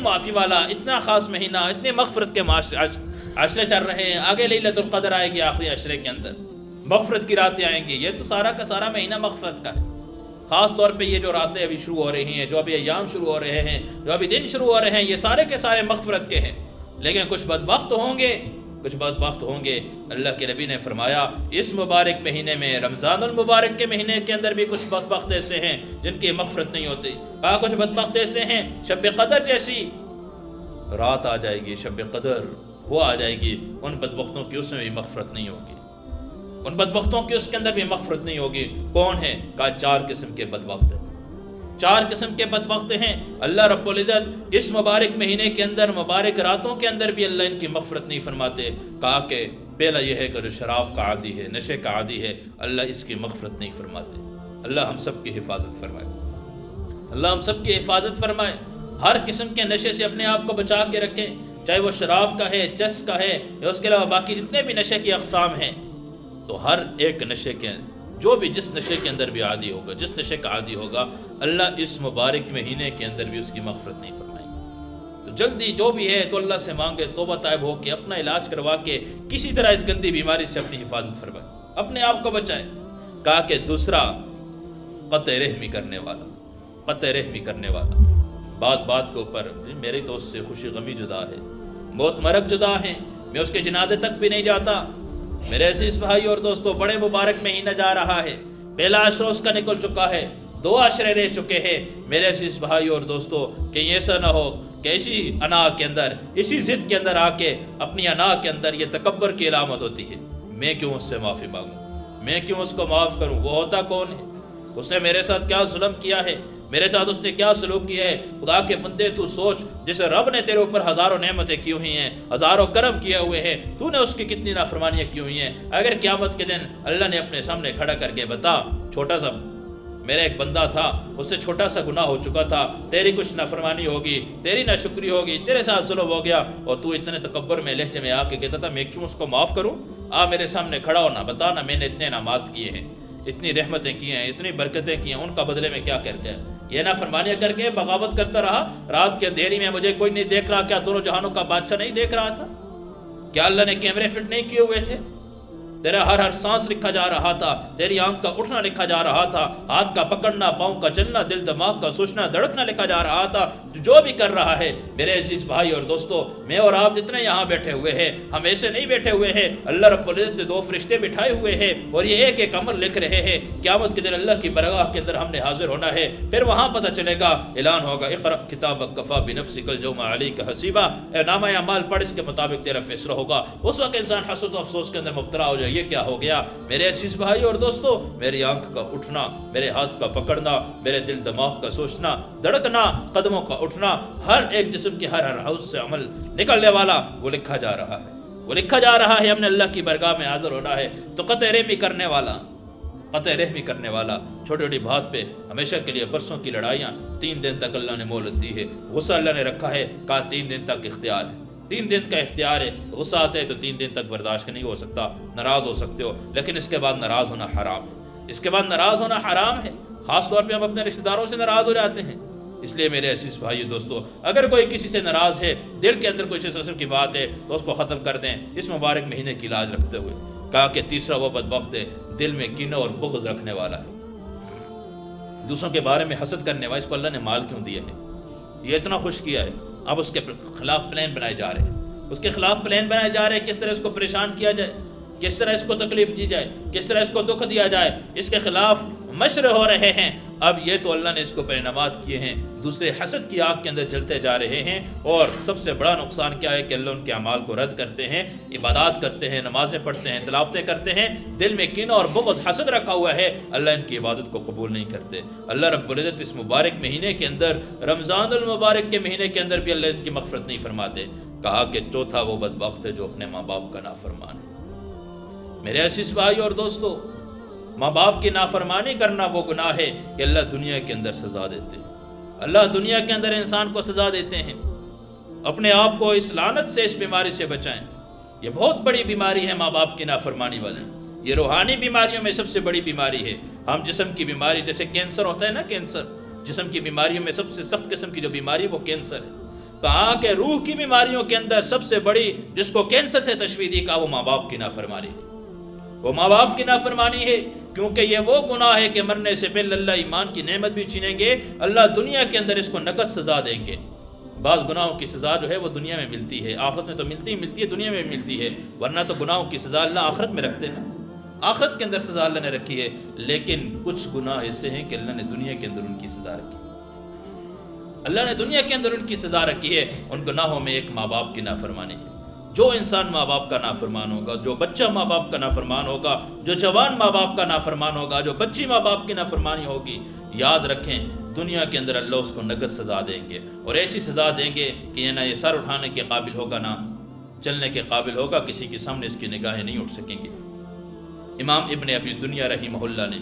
معافی والا، اتنا خاص مہینہ، اتنے مغفرت کے عشرے چل رہے ہیں، آگے لیلۃ القدر آئے گی آخری عشرے کے اندر، مغفرت کی راتیں آئیں گی، یہ تو سارا کا سارا مہینہ مغفرت کا ہے۔ خاص طور پہ یہ جو راتیں ابھی شروع ہو رہی ہیں، جو ابھی ایام شروع ہو رہے ہیں، جو ابھی دن شروع ہو رہے ہیں، یہ سارے کے سارے مغفرت کے ہیں۔ لیکن کچھ بدبخت ہوں گے، اللہ کے نبی نے فرمایا اس مبارک مہینے میں، رمضان المبارک کے مہینے کے اندر بھی کچھ بدبخت ایسے ہیں جن کی مغفرت نہیں ہوتی۔ کہا کچھ بدبخت ایسے ہیں، شب قدر جیسی رات آ جائے گی، شب قدر وہ آ جائے گی، ان بدبختوں کی اس میں بھی مغفرت نہیں ہوگی، ان بدبختوں کی اس کے اندر بھی مغفرت نہیں ہوگی۔ کون ہے؟ کہا 4 قسم کے بدبخت ہیں، 4 قسم کے بدبخت ہیں۔ اللہ رب العزت اس مبارک مہینے کے اندر، مبارک راتوں کے اندر بھی اللہ ان کی مغفرت نہیں فرماتے۔ کہا کہ پہلا یہ ہے کہ جو شراب کا عادی ہے، نشے کا عادی ہے، اللہ اس کی مغفرت نہیں فرماتے۔ اللہ ہم سب کی حفاظت فرمائے، اللہ ہم سب کی حفاظت فرمائے۔ ہر قسم کے نشے سے اپنے آپ کو بچا کے رکھیں، چاہے وہ شراب کا ہے، چرس کا ہے، یا اس کے علاوہ باقی جتنے بھی نشے کی اقسام ہیں، تو ہر ایک نشے کے جو بھی جس نشے کے اندر بھی عادی ہوگا، جس نشے کا عادی ہوگا، اللہ اس مبارک مہینے کے اندر بھی اس کی مغفرت نہیں فرمائے گا۔ تو جلدی جو بھی ہے تو اللہ سے مانگے، توبہ طائب ہو کے اپنا علاج کروا کے کسی طرح اس گندی بیماری سے اپنی حفاظت فرمائے، اپنے آپ کو بچائے۔ کہا کہ دوسرا قطع رحمی کرنے والا، قطع رحمی کرنے والا، بات بات کے اوپر میری تو اس سے خوشی غمی جدا ہے، موت مرگ جدا ہیں، میں اس کے جنازے تک بھی نہیں جاتا۔ میرے عزیز بھائی اور دوستو، بڑے مبارک مہینہ جا رہا ہے، پہلا عشرہ اس کا نکل چکا ہے، 2 عشرے رہ چکے ہیں۔ میرے عزیز بھائی اور دوستو، کہیں ایسا نہ ہو کہ اسی انا کے اندر، اسی ضد کے اندر آ کے اپنی انا کے اندر یہ تکبر کی علامت ہوتی ہے، میں کیوں اس سے معافی مانگوں، میں کیوں اس کو معاف کروں، وہ ہوتا کون ہے، اس نے میرے ساتھ کیا ظلم کیا ہے، میرے ساتھ اس نے کیا سلوک کیا ہے۔ خدا کے بندے تو سوچ، جسے رب نے تیرے اوپر ہزاروں نعمتیں کی ہوئی ہیں، ہزاروں کرم کیے ہوئے ہیں، تو نے اس کی کتنی نافرمانیاں کی ہوئی ہیں۔ اگر قیامت کے دن اللہ نے اپنے سامنے کھڑا کر کے بتا، چھوٹا سا میرا ایک بندہ تھا، اس سے چھوٹا سا گناہ ہو چکا تھا، تیری کچھ نافرمانی ہوگی، تیری ناشکری ہوگی، تیرے ساتھ ظلم ہو گیا، اور تو اتنے تکبر میں لہجے میں آ کے کہتا تھا میں کیوں اس کو معاف کروں، میرے سامنے کھڑا ہونا، بتا نا میں نے اتنے انعامات کیے ہیں، اتنی رحمتیں کی ہیں، اتنی برکتیں کی ہیں، ان کا بدلے میں کیا کر کے یہ نافرمانیاں کر کے بغاوت کرتا رہا۔ رات کے اندھیری میں مجھے کوئی نہیں دیکھ رہا، کیا دونوں جہانوں کا بادشاہ نہیں دیکھ رہا تھا؟ کیا اللہ نے کیمرے فٹ نہیں کیے ہوئے تھے؟ تیرا ہر سانس لکھا جا رہا تھا، تیری آنکھ کا اٹھنا لکھا جا رہا تھا، ہاتھ کا پکڑنا، پاؤں کا چلنا، دل دماغ کا سوچنا، دھڑکنا لکھا جا رہا تھا۔ جو بھی کر رہا ہے میرے عزیز بھائی اور دوستو، میں اور آپ جتنے یہاں بیٹھے ہوئے ہیں، ہم ایسے نہیں بیٹھے ہوئے ہیں، اللہ رب العزت نے 2 فرشتے بٹھائے ہوئے ہیں اور یہ ایک ایک عمل لکھ رہے ہیں۔ قیامت کے دن اللہ کی بارگاہ کے اندر ہم نے حاضر ہونا ہے، پھر وہاں پتہ چلے گا، اعلان ہوگا اقرأ کتابک کفی بنفسک اليوم علیک حسیبا، اے نامہ اعمال پڑھ، اس کے مطابق تیرا فیصلہ ہوگا۔ اس وقت انسان حسد و افسوس کے اندر مبتلا ہو جائے، یہ کیا ہو گیا؟ میرے عزیز بھائی اور دوستو، میری آنکھ کا اٹھنا، میرے ہاتھ کا پکڑنا، میرے دل دماغ کا سوچنا، دھڑکنا، قدموں کا اٹھنا، ہر ایک جسم کی ہر حوض سے عمل نکلنے والا وہ لکھا جا رہا ہے، وہ لکھا جا رہا ہے۔ ہم نے اللہ کی بارگاہ میں حاضر ہونا ہے۔ تو قطع رحمی کرنے والا، قطع رحمی کرنے والا، چھوٹی چھوٹی بات پہ ہمیشہ کے لیے برسوں کی لڑائیاں، 3 دن تک اللہ نے مہلت دی ہے، غصہ اللہ نے رکھا ہے، کہا 3 دن تک اختیار ہے، 3 دن کا اختیار ہے۔ غصہ آتا ہے تو 3 دن تک برداشت نہیں ہو سکتا، ناراض ہو سکتے ہو، لیکن اس کے بعد ناراض ہونا حرام ہے، اس کے بعد ناراض ہونا حرام ہے۔ خاص طور پہ ہم اپنے رشتہ داروں سے ناراض ہو جاتے ہیں۔ اس لیے میرے عزیز بھائی دوستو، اگر کوئی کسی سے ناراض ہے، دل کے اندر کوئی اس قسم کی بات ہے، تو اس کو ختم کر دیں اس مبارک مہینے کی لاج رکھتے ہوئے۔ کہا کہ تیسرا وہ بدبخت ہے، دل میں کینہ اور بغض رکھنے والا ہے، دوسروں کے بارے میں حسد کرنے والا۔ اس کو اللہ نے مال کیوں دیا ہے، یہ اتنا خوش کیا ہے، اب اس کے خلاف پلان بنائے جا رہے ہیں، اس کے خلاف پلان بنائے جا رہے ہیں، کس طرح اس کو پریشان کیا جائے، کس طرح اس کو تکلیف دی جائے، کس طرح اس کو دکھ دیا جائے، اس کے خلاف مشورے ہو رہے ہیں۔ اب یہ تو اللہ نے اس کو انعامات کیے ہیں، دوسرے حسد کی آگ کے اندر جلتے جا رہے ہیں۔ اور سب سے بڑا نقصان کیا ہے کہ اللہ ان کے اعمال کو رد کرتے ہیں، عبادات کرتے ہیں، نمازیں پڑھتے ہیں، تلاوتیں کرتے ہیں، دل میں کینہ اور بغض حسد رکھا ہوا ہے، اللہ ان کی عبادت کو قبول نہیں کرتے۔ اللہ رب العزت اس مبارک مہینے کے اندر، رمضان المبارک کے مہینے کے اندر بھی اللہ ان کی مغفرت نہیں فرماتے۔ کہا کہ چوتھا وہ بدبخت ہے جو اپنے ماں باپ کا نافرمان ہے۔ میرے عزیز بھائی اور دوستو، ماں باپ کی نافرمانی کرنا وہ گناہ ہے کہ اللہ دنیا کے اندر سزا دیتے ہیں، اللہ دنیا کے اندر انسان کو سزا دیتے ہیں۔ اپنے آپ کو اس لعنت سے، اس بیماری سے بچائیں۔ یہ بہت بڑی بیماری ہے ماں باپ کی نافرمانی والے، یہ روحانی بیماریوں میں سب سے بڑی بیماری ہے۔ ہم جسم کی بیماری، جیسے کینسر ہوتا ہے نا، کینسر جسم کی بیماریوں میں سب سے سخت قسم کی جو بیماری وہ کینسر ہے۔ کہا کہ روح کی بیماریوں کے اندر سب سے بڑی جس کو کینسر سے تشبیہ دی، کہا وہ ماں باپ کی نافرمانی ہے، وہ ماں باپ کی نافرمانی ہے، کیونکہ یہ وہ گناہ ہے کہ مرنے سے پہلے اللہ ایمان کی نعمت بھی چھینیں گے، اللہ دنیا کے اندر اس کو نقد سزا دیں گے۔ بعض گناہوں کی سزا جو ہے وہ دنیا میں ملتی ہے، آخرت میں تو ملتی ہے، دنیا میں ملتی ہے، ورنہ تو گناہوں کی سزا اللہ آخرت میں رکھتے ہیں، آخرت کے اندر سزا اللہ نے رکھی ہے، لیکن کچھ گناہ ایسے ہیں کہ اللہ نے دنیا کے اندر ان کی سزا رکھی ہے، اللہ نے دنیا کے اندر ان کی سزا رکھی ہے۔ ان گناہوں میں ایک ماں باپ کی نافرمانی ہے۔ جو انسان ماں باپ کا نافرمان ہوگا، جو بچہ ماں باپ کا نافرمان ہوگا، جو جوان ماں باپ کا نافرمان ہوگا، جو بچی ماں باپ کی نافرمانی ہوگی، یاد رکھیں دنیا کے اندر اللہ اس کو نقد سزا دیں گے، اور ایسی سزا دیں گے کہ یہ نہ یہ سر اٹھانے کے قابل ہوگا، نہ چلنے کے قابل ہوگا، کسی کے سامنے اس کی نگاہیں نہیں اٹھ سکیں گے۔ امام ابن ابی دنیا رحمہ اللہ نے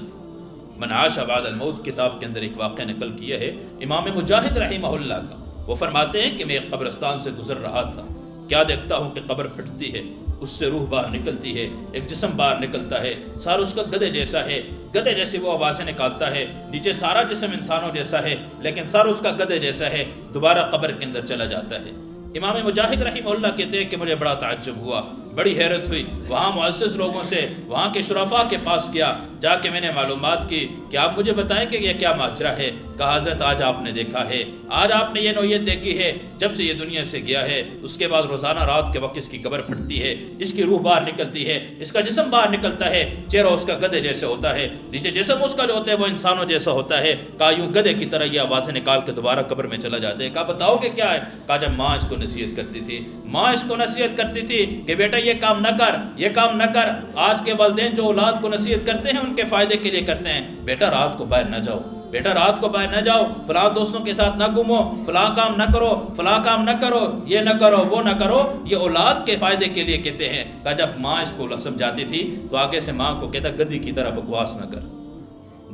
من عاش بعد الموت کتاب کے اندر ایک واقعہ نقل کیا ہے امام مجاہد رحمہ اللہ کا۔ وہ فرماتے ہیں کہ میں ایک قبرستان سے گزر رہا تھا، کیا دیکھتا ہوں کہ قبر پھٹتی ہے، اس سے روح باہر نکلتی ہے، ایک جسم باہر نکلتا ہے، سارا اس کا گدھے جیسا ہے، گدھے جیسے وہ آوازیں نکالتا ہے، نیچے سارا جسم انسانوں جیسا ہے لیکن سارا اس کا گدھے جیسا ہے، دوبارہ قبر کے اندر چلا جاتا ہے۔ امام مجاہد رحمہ اللہ کہتے ہیں کہ مجھے بڑا تعجب ہوا، بڑی حیرت ہوئی، وہاں معزز لوگوں سے، وہاں کے شرفاء کے پاس گیا، جا کے میں نے معلومات کی کہ آپ مجھے بتائیں کہ یہ کیا ماجرا ہے۔ کہا حضرت آج آپ نے دیکھا ہے، آج آپ نے یہ نوعیت دیکھی ہے، جب سے یہ دنیا سے گیا ہے اس کے بعد روزانہ رات کے وقت اس کی قبر پھٹتی ہے، اس کی روح باہر نکلتی ہے، اس کا جسم باہر نکلتا ہے، چہرہ اس کا گدھے جیسے ہوتا ہے، نیچے جسم اس کا جو ہوتا ہے وہ انسانوں جیسا ہوتا ہے۔ کہا یوں گدھے کی طرح یہ آوازیں نکال کے دوبارہ قبر میں چلا جاتے ہیں۔ کہا بتاؤ کہ کیا ہے؟ کہا جب ماں اس کو نصیحت کرتی تھی، ماں اس کو نصیحت کرتی تھی کہ بیٹا یہ کام نہ کر، یہ کام نہ کر۔ آج کے والدین جو اولاد کو نصیحت کرتے ہیں ان کے فائدے کے لیے کرتے ہیں، بیٹا رات کو باہر نہ جاؤ، بیٹا رات کو باہر نہ جاؤ، فلاں دوستوں کے ساتھ نہ گھومو، فلاں کام نہ کرو، فلاں کام نہ کرو، یہ نہ کرو، وہ نہ کرو، یہ اولاد کے فائدے کے لیے کہتے ہیں۔ کہا جب ماں اس کو سمجھاتی تھی تو آگے سے ماں کو کہتا گدھی کی طرح بکواس نہ کر،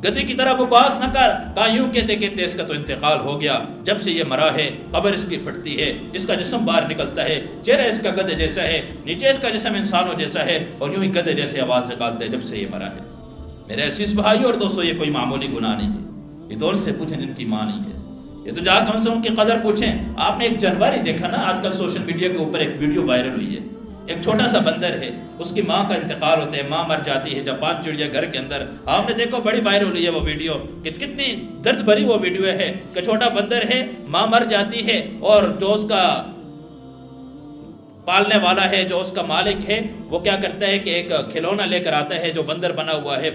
گدھی کی طرح بکواس نہ کر۔ کہا یوں کہتے کہتے اس کا تو انتقال ہو گیا، جب سے یہ مرا ہے قبر اس کی پھٹتی ہے، اس کا جسم باہر نکلتا ہے، چہرہ اس کا گدھے جیسا ہے، نیچے اس کا جسم انسانوں جیسا ہے، اور یوں ہی گدھے جیسے آواز نکالتا ہے جب سے یہ مرا ہے۔ میرے عزیز بھائی اور دوستو، یہ کوئی معمولی گناہ نہیں ہے، یہ تو ان سے پوچھیں جن کی ماں نہیں ہے، یہ تو جا کے ان سے ان کی قدر پوچھیں۔ آپ نے ایک جانور ہی دیکھا نا، آج کل سوشل میڈیا کے اوپر ایک ویڈیو وائرل ہوئی ہے، ایک چھوٹا سا بندر ہے، اس کی ماں کا انتقال ہوتا ہے، ماں مر جاتی ہے جاپان چڑیا گھر کے اندر۔ آپ نے دیکھو بڑی وائرل ہوئی ہے وہ ویڈیو، کہ کتنی درد بھری وہ ویڈیو ہے کہ چھوٹا بندر ہے، ماں مر جاتی ہے، اور جو اس کا پالنے والا ہے، جو اس کا مالک ہے، وہ کیا کرتا ہے کہ ایک کھلونا لے کر آتا ہے جو بندر بنا ہوا ہے،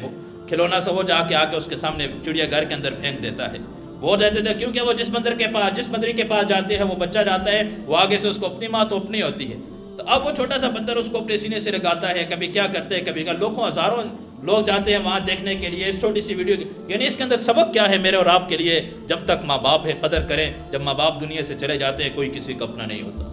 کھلونا سے وہ جا کے آ کے اس کے سامنے چڑیا گھر کے اندر پھینک دیتا ہے۔ وہ دیتے تھے کیونکہ وہ جس بندری کے پاس جاتے ہیں وہ بچہ جاتا ہے، وہ آگے سے اس کو اپنی ماں تو اپنی ہوتی ہے، تو اب وہ چھوٹا سا بندر اس کو اپنے سینے سے لگاتا ہے، کبھی کیا کرتے ہیں، کبھی لوگوں ہزاروں لوگ جاتے ہیں وہاں دیکھنے کے لیے اس چھوٹی سی ویڈیو کی۔ یعنی اس کے اندر سبق کیا ہے میرے اور آپ کے لیے؟ جب تک ماں باپ ہے قدر کریں، جب ماں باپ دنیا سے چلے جاتے ہیں کوئی کسی کا اپنا نہیں ہوتا،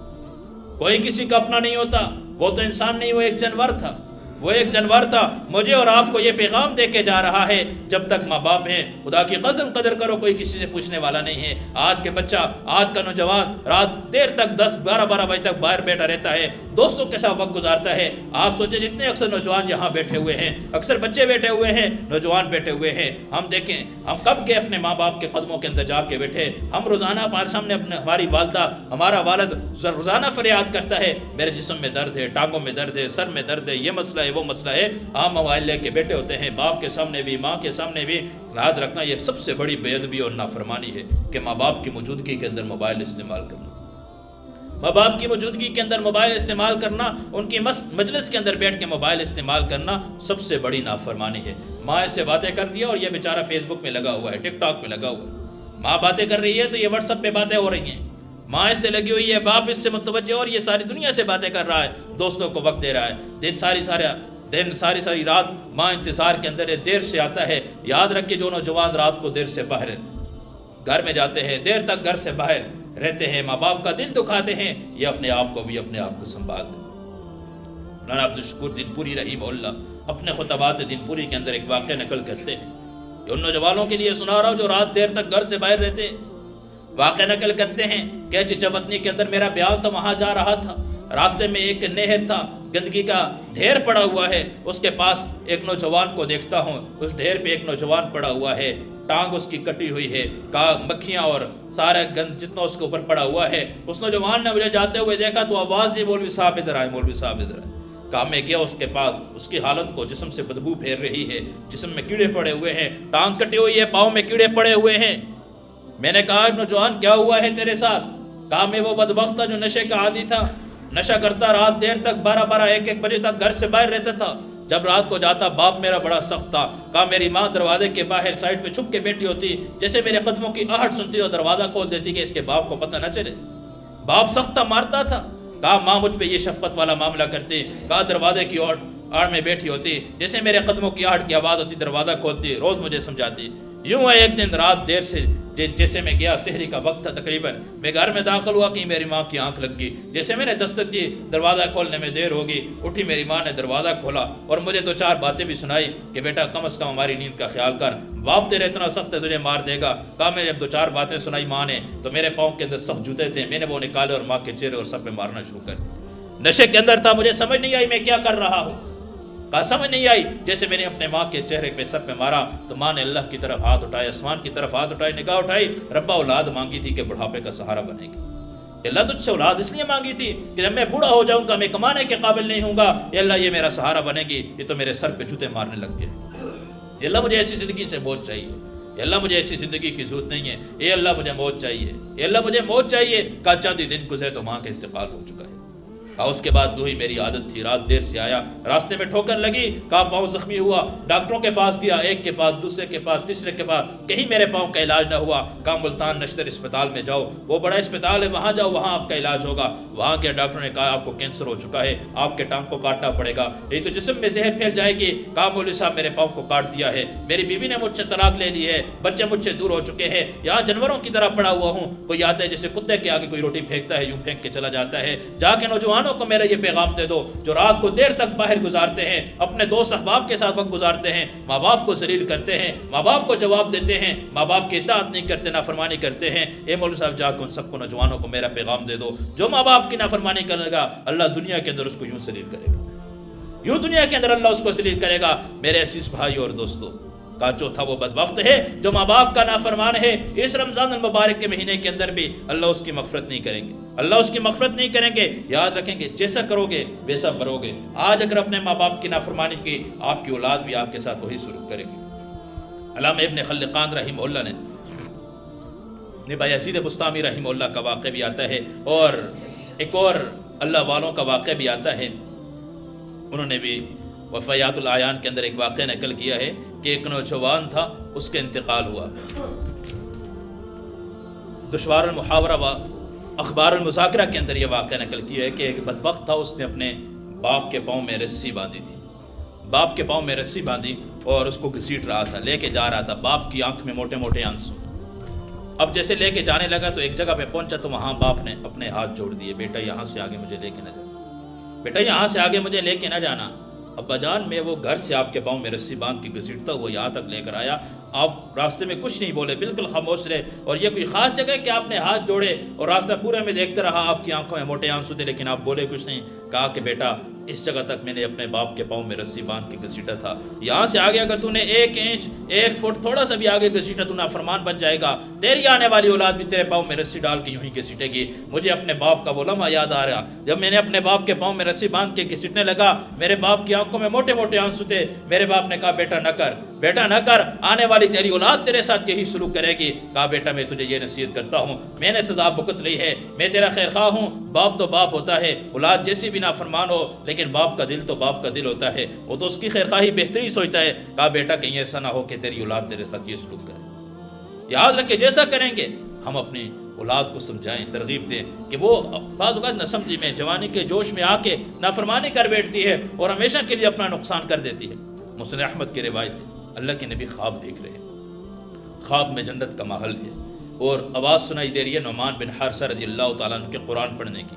کوئی کسی کا اپنا نہیں ہوتا۔ وہ تو انسان نہیں، وہ ایک جانور تھا، وہ ایک جانور تھا۔ مجھے اور آپ کو یہ پیغام دے کے جا رہا ہے جب تک ماں باپ ہیں خدا کی قسم قدر کرو، کوئی کسی سے پوچھنے والا نہیں ہے۔ آج کے بچہ، آج کا نوجوان رات دیر تک 10-12 بجے تک باہر بیٹھا رہتا ہے، دوستوں کے ساتھ وقت گزارتا ہے۔ آپ سوچیں جتنے اکثر نوجوان یہاں بیٹھے ہوئے ہیں، اکثر بچے بیٹھے ہوئے ہیں، نوجوان بیٹھے ہوئے ہیں، ہم دیکھیں ہم کب کے اپنے ماں باپ کے قدموں کے اندر جا کے بیٹھے۔ ہم روزانہ ہمارے سامنے ہماری والدہ، ہمارا والد روزانہ فریاد کرتا ہے میرے جسم میں درد ہے، ٹانگوں میں درد ہے، سر میں درد ہے، یہ مسئلہ ہے، وہ مسئلہ ہے۔ ہم موبائل لے کے بیٹھے ہوتے ہیں، باپ کے سامنے بھی، ماں کے سامنے بھی۔ یاد رکھنا یہ سب سے بڑی بے ادبی اور نافرمانی ہے کہ ماں باپ کی موجودگی کے اندر موبائل استعمال کرنا، ماں باپ کی موجودگی کے اندر موبائل استعمال کرنا، ان کی مجلس کے اندر بیٹھ کے موبائل استعمال کرنا سب سے بڑی نافرمانی ہے۔ ماں اس سے باتیں کر رہی ہے اور یہ بیچارہ فیس بک میں لگا ہوا ہے، ٹک ٹاک میں لگا ہوا ہے۔ ماں باتیں کر رہی ہے تو یہ واٹس ایپ پہ باتیں ہو رہی ہیں، ماں اس سے لگی ہوئی ہے، باپ اس سے متوجہ اور یہ ساری دنیا سے باتیں کر رہا ہے، دوستوں کو وقت دے رہا ہے۔ ساری رات ماں انتظار کے اندر ہے، دیر سے آتا ہے۔ یاد رکھ کے جو نوجوان رات کو دیر سے باہر گھر میں جاتے ہیں، دیر تک گھر سے باہر رہتے ہیں، ماں باپ کا دل دکھاتے ہیں، یہ اپنے آپ کو بھی اپنے آپ کو سنبھال دیں۔ مولانا عبدالشکور دین پوری رحمہ اللہ اپنے خطبات دین پوری کے اندر ایک واقعہ نقل کرتے ہیں، یہ ان نوجوانوں کے لیے سنا رہا ہوں جو رات دیر تک گھر سے باہر رہتے ہیں۔ واقعہ نقل کرتے ہیں کہ چچا وطنی کے اندر میرا بیان تھا، وہاں جا رہا تھا، راستے میں ایک نہر تھا، گندگی کا ڈھیر پڑا ہوا ہے، اس کے پاس ایک نوجوان کو دیکھتا ہوں، اس ڈھیر پہ ایک نوجوان پڑا ہوا ہے، ٹانگ اس کی کٹی ہوئی ہے، مکھیاں اور سارا گند جتنا اس کے اوپر پڑا ہوا ہے۔ اس نوجوان نے مجھے جاتے ہوئے دیکھا تو آواز دی مولوی صاحب ادھر آئے، مولوی صاحب ادھر آئے۔ کہا میں گیا اس کے پاس، اس کی حالت کو، جسم سے بدبو پھیر رہی ہے، جسم میں کیڑے پڑے ہوئے ہیں، ٹانگ کٹی ہوئی ہے، پاؤں میں کیڑے پڑے ہوئے ہیں۔ میں نے کہا نوجوان کیا ہوا ہے تیرے ساتھ؟ کہا میں وہ بدبخت تھا جو نشے کا عادی تھا، نشہ کرتا رات دیر تک 12 1 بجے تک گھر سے باہر رہتا تھا۔ جب رات کو جاتا باپ میرا بڑا سخت تھا۔ کہا میری ماں دروازے کے باہر سائڈ پہ چھپ کے بیٹھی ہوتی، جیسے میرے قدموں کی آہٹ سنتی اور دروازہ کھول دیتی کہ اس کے باپ کو پتہ نہ چلے۔ باپ سخت تھا، مارتا تھا۔ کہا ماں مجھ پہ یہ شفقت والا معاملہ کرتی، کہا دروازے کی آڑ میں بیٹھی ہوتی، جیسے میرے قدموں کی آہٹ کی آواز ہوتی، دروازہ کھولتی، روز مجھے سمجھاتی۔ یوں ہے ایک دن رات دیر سے جیسے میں گیا، سحری کا وقت تھا تقریباً، میں گھر میں داخل ہوا کہ میری ماں کی آنکھ لگ گئی۔ جیسے میں نے دستک دی، دروازہ کھولنے میں دیر ہوگی، اٹھی میری ماں نے دروازہ کھولا اور مجھے 2 4 باتیں بھی سنائی کہ بیٹا کم از کم ہماری نیند کا خیال کر، باپ تیرے اتنا سخت ہے تجھے مار دے گا۔ کہا میں جب 2 4 باتیں سنائی ماں نے تو میرے پاؤں کے اندر سخت جوتے تھے، میں نے وہ نکالے اور ماں کے چہرے اور سر پہ مارنا شروع کر دیا۔ نشے کے اندر تھا، مجھے سمجھ نہیں آئی میں کیا کر رہا ہوں۔ کہا سمجھ نہیں آئی۔ جیسے میں نے اپنے ماں کے چہرے پہ سر پہ مارا تو ماں نے اللہ کی طرف ہاتھ اٹھائے، آسمان کی طرف ہاتھ اٹھائے، نگاہ اٹھائی، ربا اولاد مانگی تھی کہ بڑھاپے کا سہارا بنے گی۔ اللہ تجھ سے اولاد اس لیے مانگی تھی کہ جب میں بوڑھا ہو جاؤں گا، میں کمانے کے قابل نہیں ہوں گا، اے اللہ یہ میرا سہارا بنے گی۔ یہ تو میرے سر پہ جوتے مارنے لگ گئے۔ اے اللہ مجھے ایسی زندگی سے موت چاہیے، اے اللہ مجھے ایسی زندگی کی ضرورت نہیں ہے، اے اللہ مجھے موت چاہیے، اے اللہ مجھے موت چاہیے۔ کہا چند ہی دن گزرے تو ماں کا انتقال ہو چکا ہے۔ اس کے بعد وہی میری عادت تھی، رات دیر سے آیا، راستے میں ٹھوکر لگی، کہا پاؤں زخمی ہوا، ڈاکٹروں کے پاس گیا، ایک کے پاس، دوسرے کے پاس، تیسرے کے پاس، کہیں میرے پاؤں کا علاج نہ ہوا۔ کہا ملتان نشتر اسپتال میں جاؤ، وہ بڑا اسپتال ہے، وہاں جاؤ، وہاں آپ کا علاج ہوگا۔ وہاں کے ڈاکٹر نے کہا آپ کو کینسر ہو چکا ہے، آپ کے ٹانگ کو کاٹنا پڑے گا، یہ تو جسم میں زہر پھیل جائے گی۔ کہا مولوی صاحب میرے پاؤں کو کاٹ دیا ہے، میری بیوی نے مجھ سے طلاق لے لی ہے، بچے مجھ سے دور ہو چکے ہیں، یہاں جانوروں کی طرح پڑا ہوا ہوں۔ کوئی آتا ہے جیسے کتے کے آگے کوئی روٹی پھینکتا ہے، یوں پھینک کے چلا جاتا ہے۔ جا کے نوجوانوں کو میرا یہ پیغام دے دو جو رات کو دیر تک باہر گزارتے ہیں، اپنے دوست احباب کے ساتھ وقت گزارتے ہیں، ماں باپ کو ذلیل کرتے ہیں، ماں باپ کو جواب دیتے ہیں، ماں باپ کی اطاعت نہیں کرتے، نافرمانی کرتے ہیں۔ اے مولوی صاحب جا کے ان سب کو نوجوانوں کو میرا پیغام دے دو، جو ماں باپ کی نافرمانی کرے گا اللہ دنیا کے اندر اس کو یوں ذلیل کرے گا، یوں دنیا کے اندر اللہ اس کو ذلیل کرے گا۔ میرے عزیز بھائی اور دوستو، کا چوتھا وہ بدبخت ہے جو ماں باپ کا نافرمان ہے۔ اس رمضان المبارک کے مہینے کے اندر بھی اللہ اس کی مغفرت نہیں کریں گے، اللہ اس کی مغفرت نہیں کریں گے۔ یاد رکھیں گے جیسا کرو گے ویسا بھرو گے۔ آج اگر اپنے ماں باپ کی نافرمانی کی، آپ کی اولاد بھی آپ کے ساتھ وہی سلوک کرے گی۔ علامہ ابن خلقان رحمہ اللہ نے بھائی یزید بستامی رحمہ اللہ کا واقعہ بھی آتا ہے، اور ایک اور اللہ والوں کا واقعہ بھی آتا ہے۔ انہوں نے بھی وفیات العیان کے اندر ایک واقعہ نقل کیا ہے کہ ایک نوجوان تھا، اس کے انتقال ہوا۔ دشوار المحاورہ و اخبار المذاکرہ کے اندر یہ واقعہ نقل کیا ہے کہ ایک بدبخت تھا، اس نے اپنے باپ کے پاؤں میں رسی باندھی تھی، باپ کے پاؤں میں رسی باندھی اور اس کو گھسیٹ رہا تھا، لے کے جا رہا تھا، باپ کی آنکھ میں موٹے موٹے آنسو۔ اب جیسے لے کے جانے لگا تو ایک جگہ پہ پہنچا تو وہاں باپ نے اپنے ہاتھ جوڑ دیے، بیٹا یہاں سے آگے مجھے لے کے نہ جانا، بیٹا یہاں سے آگے مجھے لے کے نہ جانا۔ ابا جان میں وہ گھر سے آپ کے پاؤں میں رسی باندھ کے گھسیٹتا ہوا یہاں تک لے کر آیا، آپ راستے میں کچھ نہیں بولے، بالکل خاموش رہے، اور یہ کوئی خاص جگہ ہے کہ آپ نے ہاتھ جوڑے اور راستہ پورے میں دیکھتے رہا، آپ کی آنکھوں میں موٹے آنسو تھے لیکن آپ بولے کچھ نہیں۔ کہا کہ بیٹا اس جگہ تک میں نے اپنے باپ کے پاؤں میں رسی باندھ کے گھسیٹا تھا، یہاں سے آگے اگر تو نے 1 انچ 1 فٹ تھوڑا سا بھی آگے گھسیٹا تو نافرمان بن جائے گا، تیری آنے والی اولاد بھی تیرے پاؤں میں رسی ڈال کے یوں ہی گھسیٹے گی۔ مجھے اپنے باپ کا وہ لمحہ یاد آ رہا جب میں نے اپنے باپ کے پاؤں میں رسی باندھ کے گھسیٹنے لگا، میرے باپ کی آنکھوں میں موٹے موٹے آنسو تھے۔ میرے باپ نے کہا بیٹا نہ کر، بیٹا نہ کر، آنے والی تیری اولاد تیرے ساتھ یہی سلوک کرے گی۔ کہا بیٹا میں تجھے یہ نصیحت کرتا ہوں، میں نے سزا بھگت لی ہے، میں تیرا خیر خواہ ہوں، باپ تو باپ ہوتا ہے، اولاد جیسی بھی نافرمان ہو لیکن باپ کا دل تو باپ کا دل ہوتا ہے، وہ تو اس کی خیر خواہی بہتری سوچتا ہے۔ کہا بیٹا کہیں ایسا نہ ہو کہ تیری اولاد تیرے ساتھ یہ سلوک کرے۔ یاد رکھے جیسا کریں گے ہم اپنی اولاد کو سمجھائیں، ترغیب دیں کہ وہ بعض اوقات نہ سمجھی میں جوانی کے جوش میں آ کے نافرمانی کر بیٹھتی ہے اور ہمیشہ کے لیے اپنا نقصان کر دیتی ہے۔ مسند احمد کی روایت ہے، اللہ کے نبی خواب دیکھ رہے ہیں، خواب میں جنت کا ماحول ہے اور آواز سنائی دے رہی ہے نعمان بن حارثہ رضی اللہ تعالیٰ عنہ کے قرآن پڑھنے کی۔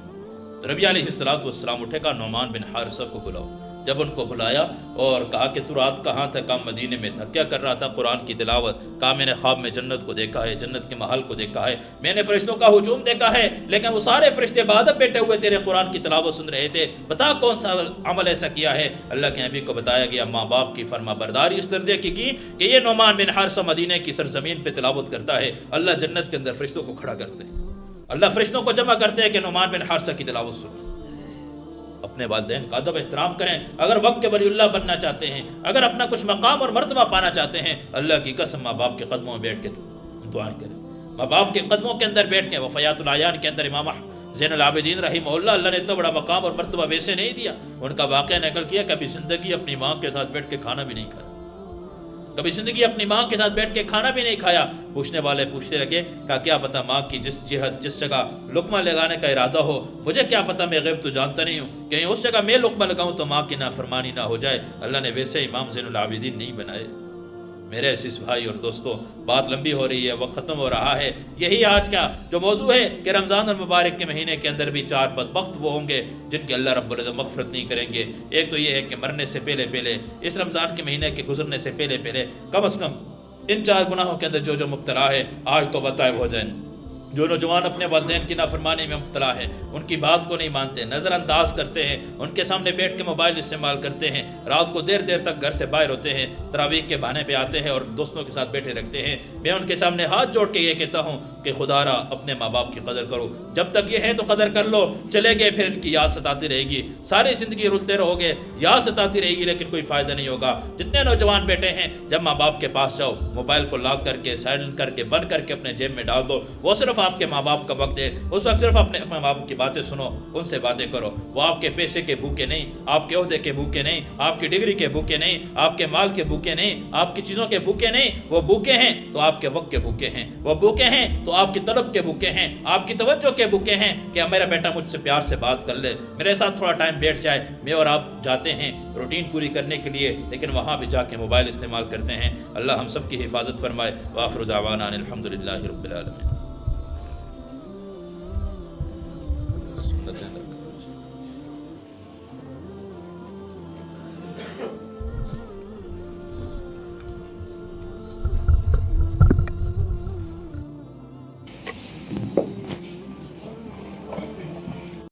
تو نبی علیہ الصلوۃ والسلام اٹھے، کہا نعمان بن حارثہ کو بلاؤ۔ جب ان کو بلایا اور کہا کہ تو رات کہاں تھا؟ کہا مدینے میں تھا۔ کیا کر رہا تھا؟ قرآن کی تلاوت۔ کہا میں نے خواب میں جنت کو دیکھا ہے، جنت کے محل کو دیکھا ہے، میں نے فرشتوں کا ہجوم دیکھا ہے، لیکن وہ سارے فرشتے بعد بیٹھے ہوئے تیرے قرآن کی تلاوت سن رہے تھے، بتا کون سا عمل ایسا کیا ہے؟ اللہ کے نبی کو بتایا گیا ماں باپ کی فرما برداری اس درجے کی کہ یہ نعمان بن حارثہ مدینے کی سرزمین پہ تلاوت کرتا ہے، اللہ جنت کے اندر فرشتوں کو کھڑا کرتے ہیں، اللہ فرشتوں کو جمع کرتے ہیں کہ نعمان بن حارثہ کی تلاوت سن۔ اپنے والدین کا ادب احترام کریں، اگر وقت کے ولی اللہ بننا چاہتے ہیں، اگر اپنا کچھ مقام اور مرتبہ پانا چاہتے ہیں، اللہ کی قسم ماں باپ کے قدموں میں بیٹھ کے دعائیں کریں، ماں باپ کے قدموں کے اندر بیٹھ کے۔ وفیات العیان کے اندر امام زین العابدین رحمہ اللہ نے اتنا بڑا مقام اور مرتبہ ویسے نہیں دیا، ان کا واقعہ نقل کیا کبھی زندگی اپنی ماں کے ساتھ بیٹھ کے کھانا بھی نہیں کھایا، کبھی زندگی اپنی ماں کے ساتھ بیٹھ کے کھانا بھی نہیں کھایا۔ پوچھنے والے پوچھتے لگے کہ کیا پتہ ماں کی جس جہت جس جگہ لقمہ لگانے کا ارادہ ہو، مجھے کیا پتہ، میں غیب تو جانتا نہیں ہوں، کہیں اس جگہ میں لقمہ لگاؤں تو ماں کی نافرمانی نہ ہو جائے۔ اللہ نے ویسے امام زین العابدین نہیں بنائے۔ میرے عزیز بھائی اور دوستوں، بات لمبی ہو رہی ہے، وقت ختم ہو رہا ہے۔ یہی آج کا جو موضوع ہے کہ رمضان المبارک کے مہینے کے اندر بھی 4 بدبخت وہ ہوں گے جن کی اللہ رب العزت مغفرت نہیں کریں گے۔ ایک تو یہ ہے کہ مرنے سے پہلے اس رمضان کے مہینے کے گزرنے سے پہلے کم از کم ان 4 گناہوں کے اندر جو مبتلا ہے آج توبہ طائب ہو جائیں۔ جو نوجوان اپنے والدین کی نافرمانی میں مبتلا ہے، ان کی بات کو نہیں مانتے، نظر انداز کرتے ہیں، ان کے سامنے بیٹھ کے موبائل استعمال کرتے ہیں، رات کو دیر تک گھر سے باہر ہوتے ہیں، تراویح کے بہانے پہ آتے ہیں اور دوستوں کے ساتھ بیٹھے رکھتے ہیں، میں ان کے سامنے ہاتھ جوڑ کے یہ کہتا ہوں کہ خدا را اپنے ماں باپ کی قدر کرو، جب تک یہ ہے تو قدر کر لو، چلے گئے پھر ان کی یاد ستاتی رہے گی، ساری زندگی رلتے رہو گے، یاد ستاتی رہے گی لیکن کوئی فائدہ نہیں ہوگا۔ جتنے نوجوان بیٹھے ہیں، جب ماں باپ کے پاس جاؤ، موبائل کو لاک کر کے سائلنٹ کر کے بند کر کے اپنے جیب میں ڈال دو، وہ صرف آپ کے ماں باپ کا وقت ہے، اس وقت صرف اپنے ماں باپ کی باتیں سنو، ان سے باتیں کرو، وہ آپ کے پیسے کے بھوکے نہیں، آپ کے عہدے کے بھوکے نہیں، آپ کی ڈگری کے بھوکے نہیں، آپ کے مال کے بھوکے نہیں، آپ کی چیزوں کے بھوکے نہیں، وہ بھوکے ہیں تو آپ کے وقت کے بھوکے ہیں، وہ بھوکے ہیں تو آپ کی طلب کے بھوکے ہیں، آپ کی توجہ کے بھوکے ہیں کہ میرا بیٹا مجھ سے پیار سے بات کر لے، میرے ساتھ تھوڑا ٹائم بیٹھ جائے۔ میں اور آپ جاتے ہیں روٹین پوری کرنے کے لیے، لیکن وہاں بھی جا کے موبائل استعمال کرتے ہیں۔ اللہ ہم سب کی حفاظت فرمائے۔ وآخر دعوانا ان الحمد للہ رب العالمین۔